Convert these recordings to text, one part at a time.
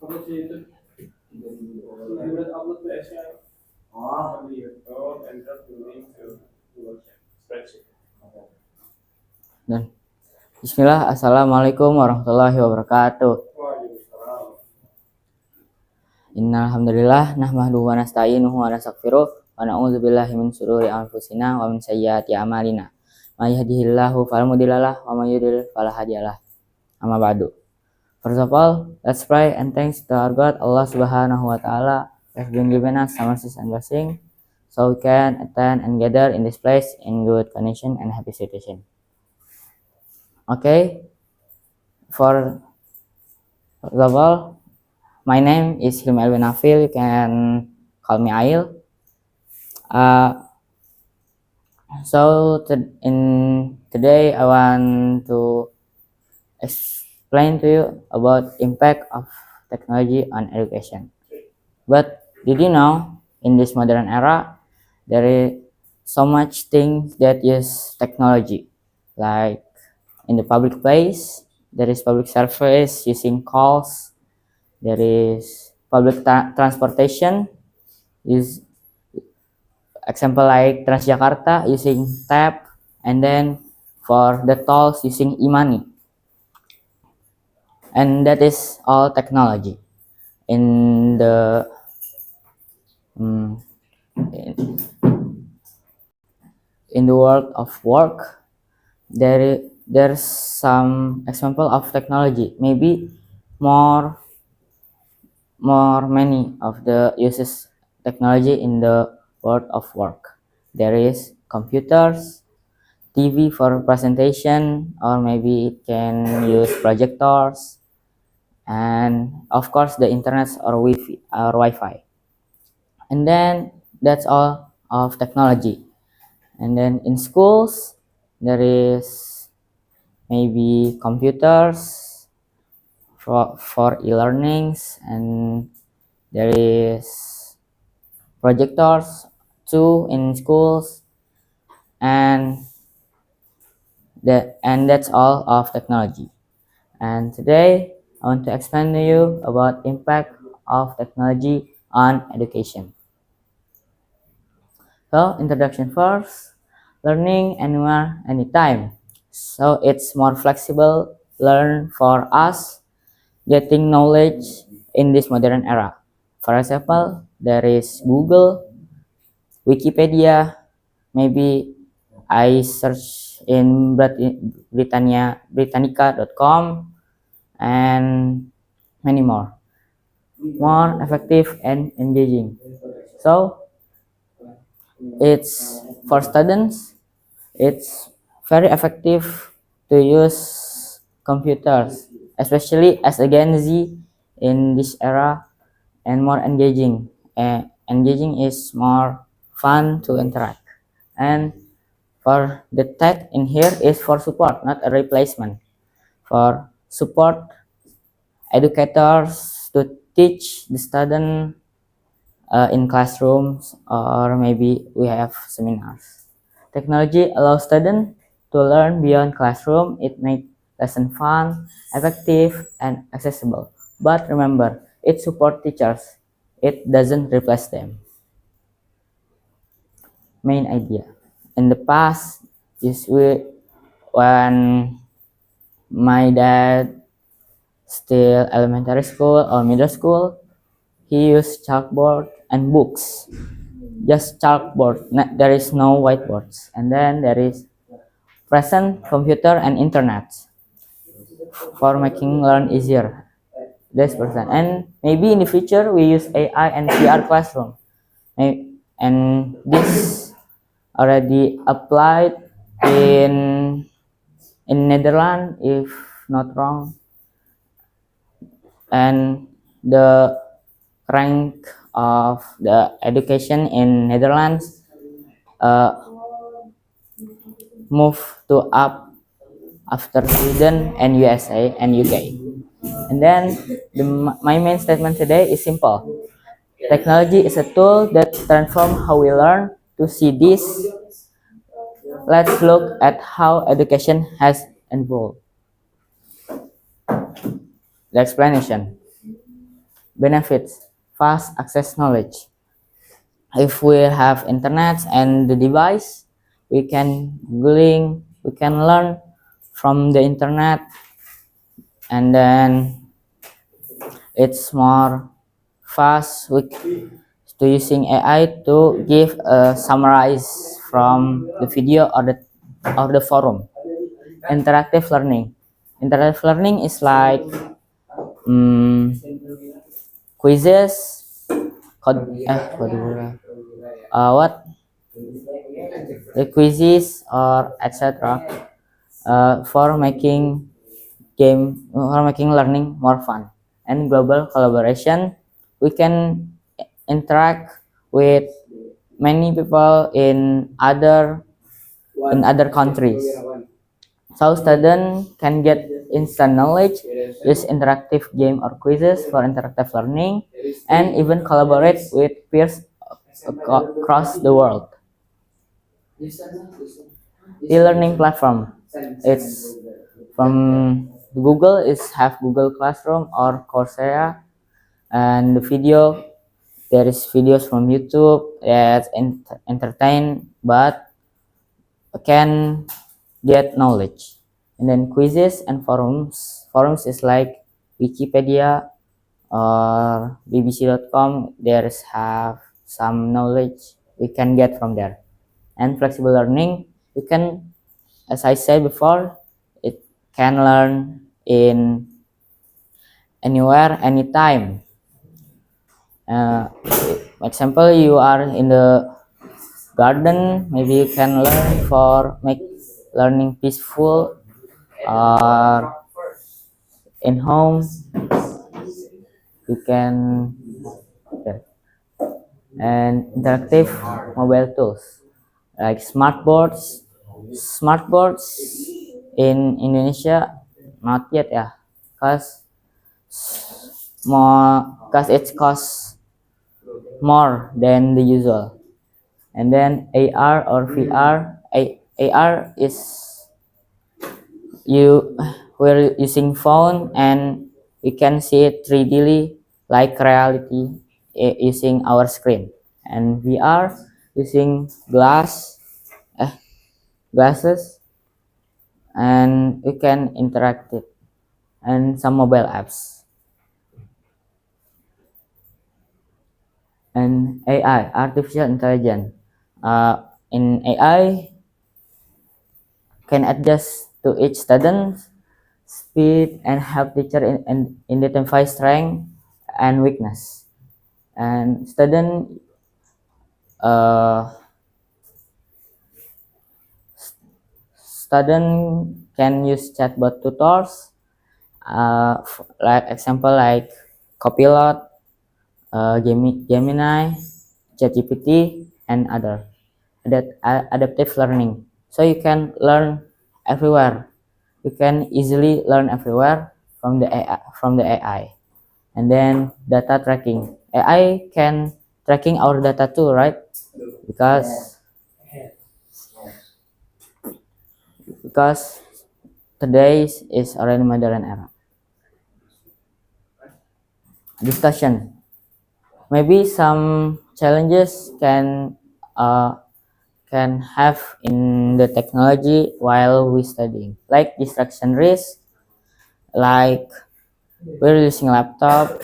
Dan Bismillah, Assalamualaikum warahmatullahi wabarakatuh. Innal hamdalillah nahmaduhu wa nasta'inuhu wa nastaghfiruh wa na'udzubillahi min syururi anfusina wa min sayyiati a'malina. May yahdihillahu fala mudhillalah wa may yudhlil fala hadiyalah. Amma ba'du. First of all, let's pray and thanks to our God Allah Subhanahu wa taala has been given us some mercy and blessing so we can attend and gather in this place in good condition and happy situation. Okay, first of all, my name is Hilmi Elwin Afil. You can call me Ail. Today I want to explain to you about impact of technology on education. But did you know in this modern era there is so much things that use technology, like in the public place there is public service using calls, there is public transportation is example like Transjakarta using tap, and then for the tolls using e-money, and that is all technology. In the in the world of work, there's some example of technology, maybe more many of the uses technology in the world of work. There is computers, TV for presentation, or maybe it can use projectors, and of course the internet or Wi-Fi. And then that's all of technology. And then in schools there is maybe computers for e-learnings, and there is projectors too in schools, and that's all of technology. And today I want to explain to you about impact of technology on education. So introduction first, learning anywhere, anytime. So it's more flexible, learn for us, getting knowledge in this modern era. For example, there is Google, Wikipedia, maybe I search in Britannica.com, and many more effective and engaging. So it's for students, it's very effective to use computers, especially as a Gen Z in this era, and more engaging. Engaging is more fun to interact. And for the tech in here is for support, not a replacement. For support educators to teach the student in classrooms, or maybe we have seminars. Technology allows students to learn beyond classroom. It makes lesson fun, effective, and accessible. But remember, it supports teachers. It doesn't replace them. Main idea. In the past, when my dad still elementary school or middle school, he used chalkboard and books. Just chalkboard. There is no whiteboards. And then there is present computer and internet for making learn easier. This percent. And maybe in the future we use AI and VR classroom. And this already applied in Netherlands, if not wrong. And the rank of the education in Netherlands move to up after Sweden and USA and UK. And then my main statement today is simple. Technology is a tool that transforms how we learn. To see this, let's look at how education has evolved. The explanation. benefits: fast access knowledge. If we have internet and the device, we can googling, we can learn from the internet, and then it's more fast to using AI to give a summarize from the video or the forum. Interactive learning. Interactive learning is like quizzes, what the quizzes or etc. For making learning more fun. And global collaboration, we can interact with many people in other countries. So students can get instant knowledge, use interactive game or quizzes for interactive learning, and even collaborate with peers across the world. E-learning platform. It's from Google is have Google Classroom or Coursera, and the video, there is videos from YouTube that entertain but can get knowledge. And then quizzes and forums. Forums is like Wikipedia or bbc.com. There's have some knowledge we can get from there. And flexible learning, you can, as I said before, it can learn in anywhere, anytime. Example, you are in the garden, maybe you can learn for make learning peaceful, or in home you can. Okay. And interactive mobile tools like smartboards in Indonesia not yet ya, cause it costs more than the usual. And then AR or VR. AR is we're using phone and we can see it 3D like reality using our screen. And VR using glasses, and we can interact it, and some mobile apps. And AI, artificial intelligence. In AI can adjust to each student's speed and help teacher in identify strength and weakness. And student can use chatbot tutors, like example like Copilot, Gemini, ChatGPT, and other. Adaptive learning. So you can learn everywhere. You can easily learn everywhere from the AI. And then data tracking. AI can tracking our data too, right? Because today is already modern era. Discussion. Maybe some challenges can have in the technology while we studying, like distraction risk, like we're using laptop,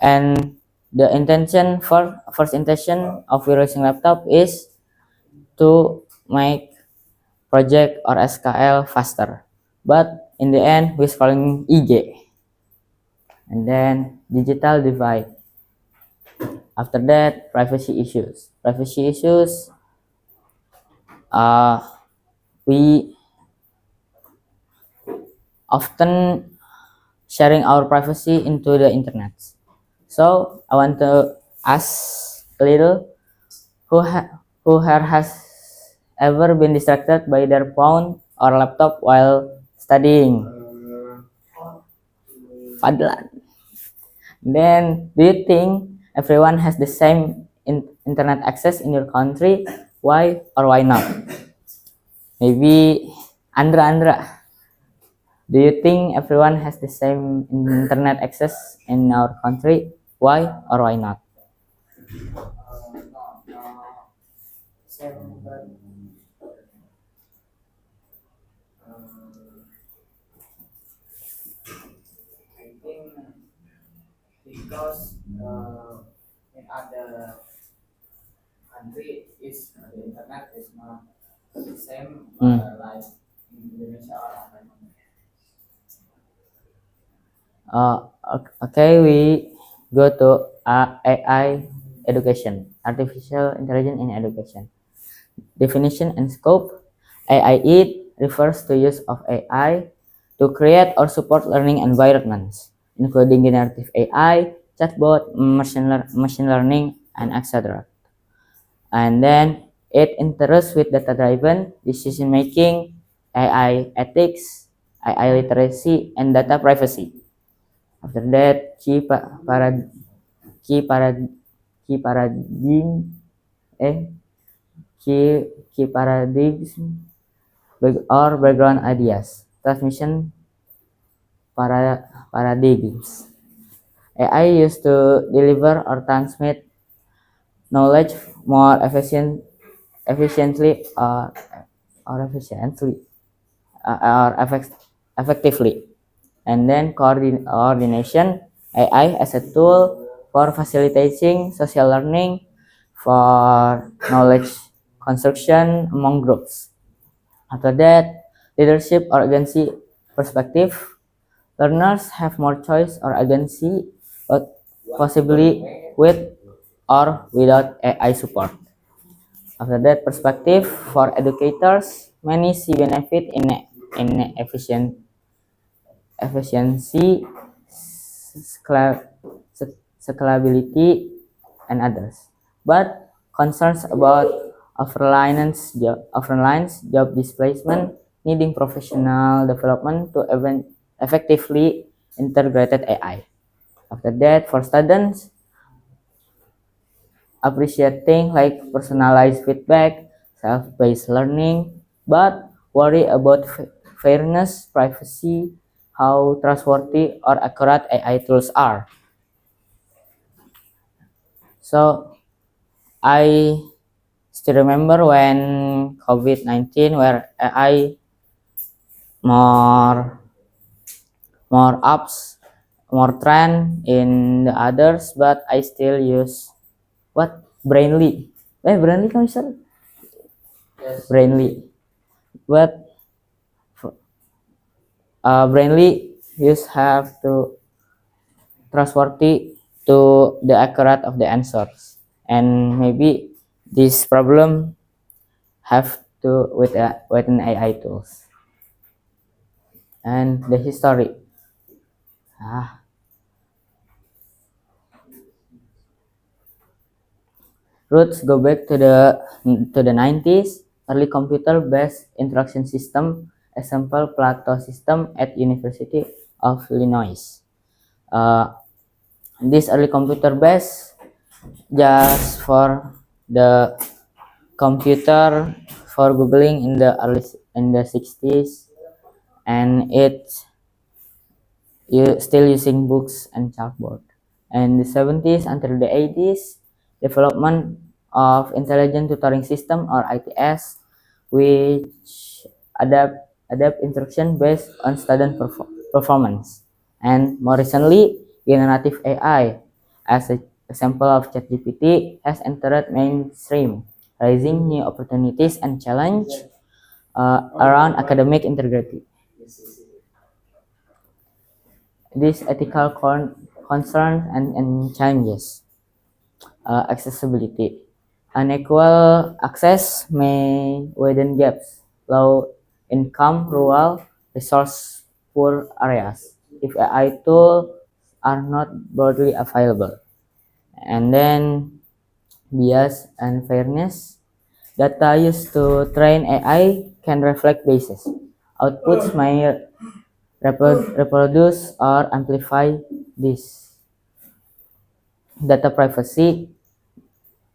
and the first intention of we're using laptop is to make project or SKL faster, but in the end we're scrolling IG. And then digital divide. After that, privacy issues. We often sharing our privacy into the internet. So I want to ask a little, who here has ever been distracted by their phone or laptop while studying? Fadlan. Then, do you think everyone has the same internet access in your country? Why or why not? Maybe Andra, Do you think everyone has the same internet access in our country? Why or why not? Same, but I think because in other country is the internet is not the same like in Indonesia or other country. Okay, we go to AI education, artificial intelligence in education. Definition and scope. AI it refers to use of AI to create or support learning environments, including generative AI, chatbot, machine learning, and etc. And then it interests with data-driven decision making, AI ethics, AI literacy, and data privacy. After that, key parad key paradigm eh key paradigms or background ideas. Transmission paradigms. AI used to deliver or transmit knowledge more efficiently or efficiently or effectively. And then coordination, AI as a tool for facilitating social learning, for knowledge construction among groups. After that, leadership or agency perspective. Learners have more choice or agency, but possibly with or without AI support. After that, perspective for educators, many see benefit in efficiency, scalability, and others. But concerns about offline job displacement, needing professional development to effectively integrated AI. After that, for students, appreciating like personalized feedback, self-paced learning, but worry about fairness, privacy, how trustworthy or accurate AI tools are. So I still remember when COVID-19 where AI more more apps, more trend in the others, but I still use what Brainly. Brainly kan bisa? Yes. Brainly. But Brainly you have to trustworthy to the accurate of the answers, and maybe this problem have to with an AI tools. And the history. Ah, roots go back to the 90s. Early computer-based instruction system, example Plato system at University of Illinois. Uh, this early computer-based just for the computer for googling in the 60s, and it's still using books and chalkboard. And the 70s until the 80s, development of intelligent tutoring system or ITS, which adapt instruction based on student performance. And more recently, generative AI as an example of ChatGPT has entered mainstream, raising new opportunities and challenge around academic integrity. These ethical concerns and challenges. Accessibility. Unequal access may widen gaps. Low income, rural, resource poor areas. If AI tools are not broadly available. And then bias and fairness. Data used to train AI can reflect biases. Outputs may reproduce or amplify this. Data privacy,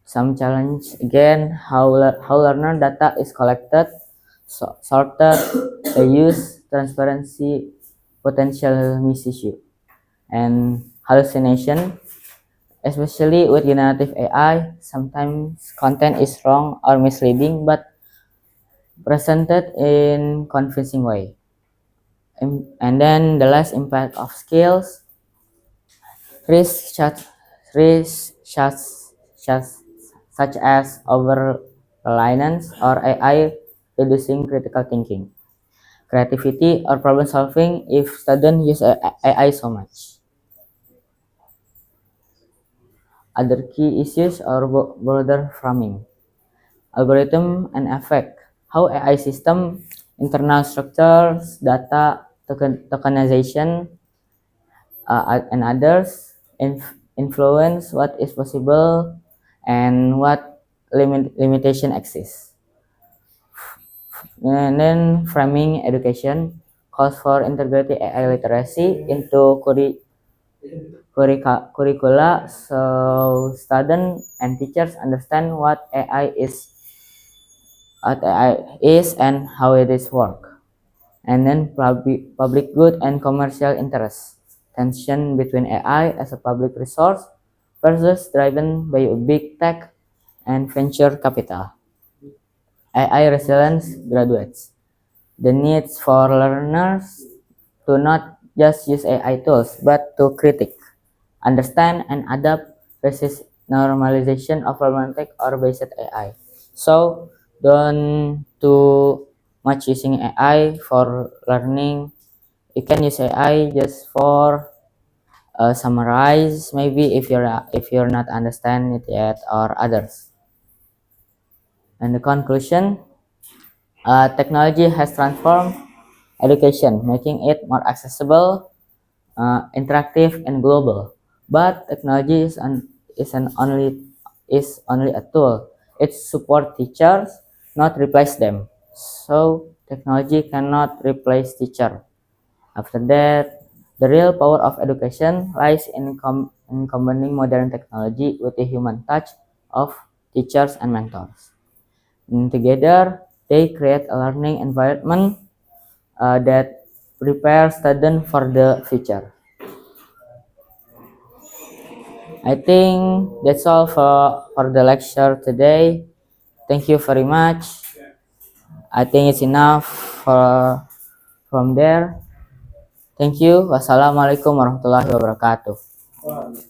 some challenge again, how learner data is collected, sorted, the use, transparency, potential misuse and hallucination, especially with generative AI. Sometimes content is wrong or misleading, but presented in convincing way. And then the last impact of skills, risk such, risk such, such, such as over reliance or AI reducing critical thinking, creativity, or problem solving if students use AI so much. Other key issues are broader framing, algorithm and effect, how AI system, internal structures, data tokenization, and others influence what is possible and what limitation exists. And then framing education calls for integrating AI literacy into curricula so students and teachers understand what AI is and how it is work. And then public good and commercial interest, tension between AI as a public resource versus driven by big tech and venture capital. AI resilience graduates, the needs for learners to not just use AI tools but to critique, understand, and adapt, resist normalization of romantic or based AI. So don't too much using AI for learning. You can use AI just for summarize, maybe if you're not understand it yet, or others. And the conclusion, technology has transformed education, making it more accessible, interactive, and global. But technology is only a tool. It supports teachers, not replace them. So technology cannot replace teacher. After that, the real power of education lies in combining modern technology with the human touch of teachers and mentors. And together, they create a learning environment that prepares students for the future. I think that's all for the lecture today. Thank you very much. I think it's enough from there. Thank you. Wassalamualaikum warahmatullahi wabarakatuh.